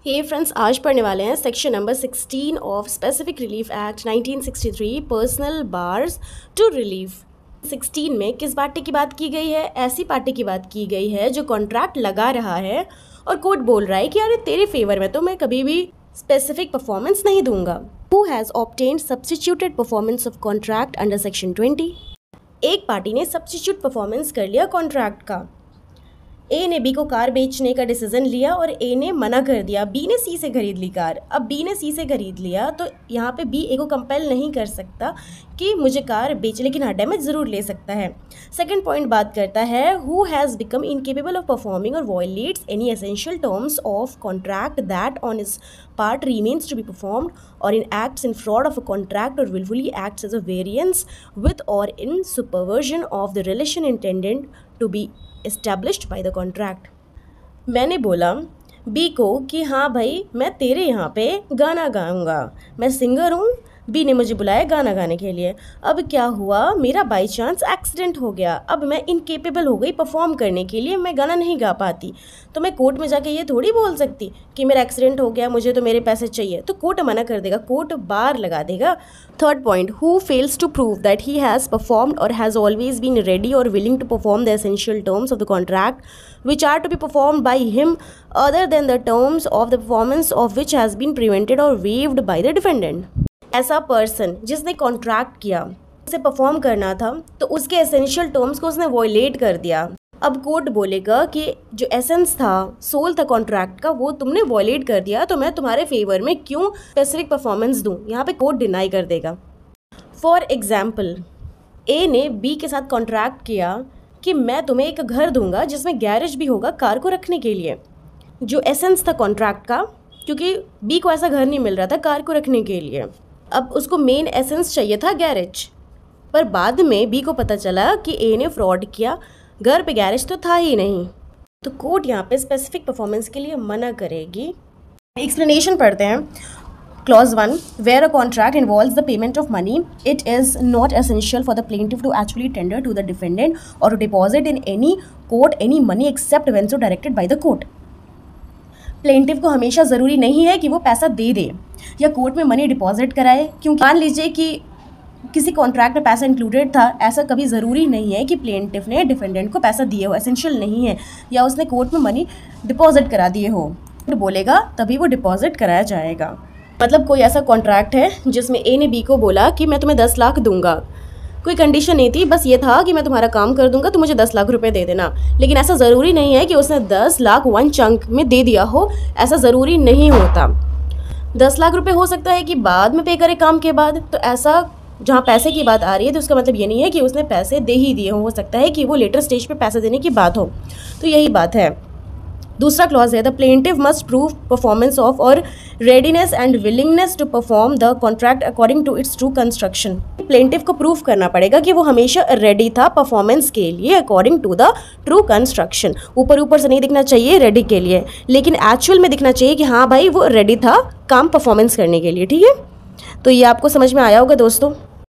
हे friends, आज पढ़ने वाले हैं section number 16 of specific relief act 1963 personal bars to relief. 16 में किस पार्टी की बात की गई है? ऐसी पार्टी की बात की गई है जो कॉन्ट्रैक्ट लगा रहा है और कोर्ट बोल रहा है कि अरे तेरे फेवर में तो मैं कभी भी स्पेसिफिक परफॉर्मेंस नहीं दूंगा। Who has obtained substituted performance of contract under section 20। एक पार्टी ने सब्स्टिट्यूट परफॉर्मेंस कर लिया कॉन्ट्रैक्ट का। ए ने बी को कार बेचने का डिसीजन लिया और ए ने मना कर दिया। बी ने सी से खरीद ली कार। अब बी ने सी से खरीद लिया तो यहाँ पे बी ए को कंपेल नहीं कर सकता कि मुझे कार बेच, लेकिन हाँ डैमेज ज़रूर ले सकता है। सेकंड पॉइंट बात करता है who has become incapable of performing or violates any essential terms of contract that on his part remains to be performed or in acts in fraud of a contract or willfully acts as a variance with or in subversion of the relation intended to be established by the contract। मैंने बोला B को कि हाँ भाई मैं तेरे यहाँ पे गाना गाऊंगा, मैं सिंगर हूँ। बी ने मुझे बुलाया गाना गाने के लिए। अब क्या हुआ, मेरा बाई चांस एक्सीडेंट हो गया। अब मैं इनकेपेबल हो गई परफॉर्म करने के लिए, मैं गाना नहीं गा पाती। तो मैं कोर्ट में जाके ये थोड़ी बोल सकती कि मेरा एक्सीडेंट हो गया, मुझे तो मेरे पैसे चाहिए। तो कोर्ट मना कर देगा, कोर्ट बार लगा देगा। Third point, who fails to prove that he has performed और हैज़ ऑलवेज बीन रेडी और willing to perform the essential terms of the contract which are to be performed by him other than the terms of the performance of which has been prevented or waived by the defendant। ऐसा person जिसने contract किया, उसे perform करना था तो उसके essential terms को उसने वॉयलेट कर दिया। अब कोर्ट बोलेगा कि जो एसेंस था, सोल था कॉन्ट्रैक्ट का, वो तुमने वॉयलेट कर दिया, तो मैं तुम्हारे फेवर में क्यों स्पेसिफिक परफॉर्मेंस दूं? यहाँ पे कोर्ट डिनाई कर देगा। फॉर एग्जाम्पल, ए ने बी के साथ कॉन्ट्रैक्ट किया कि मैं तुम्हें एक घर दूंगा जिसमें गैरेज भी होगा कार को रखने के लिए। जो एसेंस था कॉन्ट्रैक्ट का, क्योंकि बी को ऐसा घर नहीं मिल रहा था कार को रखने के लिए, अब उसको मेन एसेंस चाहिए था गैरेज। पर बाद में बी को पता चला कि ए ने फ्रॉड किया, घर पे गैरेज तो था ही नहीं। तो कोर्ट यहाँ पे स्पेसिफिक परफॉर्मेंस के लिए मना करेगी। एक्सप्लेनेशन पढ़ते हैं। Clause 1, where a contract involves the payment of money, it is not essential for the plaintiff to actually tender to the defendant or to deposit in any court any money except when so directed by the court। Plaintiff को हमेशा ज़रूरी नहीं है कि वो पैसा दे दे या court में मनी डिपॉजिट कराए, क्योंकि मान लीजिए कि किसी कॉन्ट्रैक्ट में पैसा इंक्लूडेड था, ऐसा कभी ज़रूरी नहीं है कि प्लेंटिफ ने डिफेंडेंट को पैसा दिए हो, एसेंशियल नहीं है, या उसने कोर्ट में मनी डिपॉजिट करा दिए हो। तो बोलेगा तभी वो डिपॉजिट कराया जाएगा। मतलब कोई ऐसा कॉन्ट्रैक्ट है जिसमें ए ने बी को बोला कि मैं तुम्हें 10 लाख दूंगा, कोई कंडीशन नहीं थी, बस ये था कि मैं तुम्हारा काम कर दूंगा तो मुझे 10 लाख रुपए दे देना। लेकिन ऐसा ज़रूरी नहीं है कि उसने 10 लाख वन चंक में दे दिया हो, ऐसा ज़रूरी नहीं होता। 10 लाख रुपए हो सकता है कि बाद में पे करे काम के बाद। तो ऐसा जहाँ पैसे की बात आ रही है तो उसका मतलब ये नहीं है कि उसने पैसे दे ही दिए हो सकता है कि वो लेटर स्टेज पे पैसे देने की बात हो। तो यही बात है। दूसरा क्लॉज है the plaintiff must prove performance of or readiness and willingness to perform the contract according to its true construction. Plaintiff को प्रूव करना पड़ेगा कि वो हमेशा रेडी था परफॉर्मेंस के लिए according to the true construction. ऊपर ऊपर से नहीं दिखना चाहिए रेडी के लिए, लेकिन एक्चुअल में दिखना चाहिए कि हाँ भाई वो रेडी था काम परफॉर्मेंस करने के लिए। ठीक है, तो ये आपको समझ में आया होगा दोस्तों।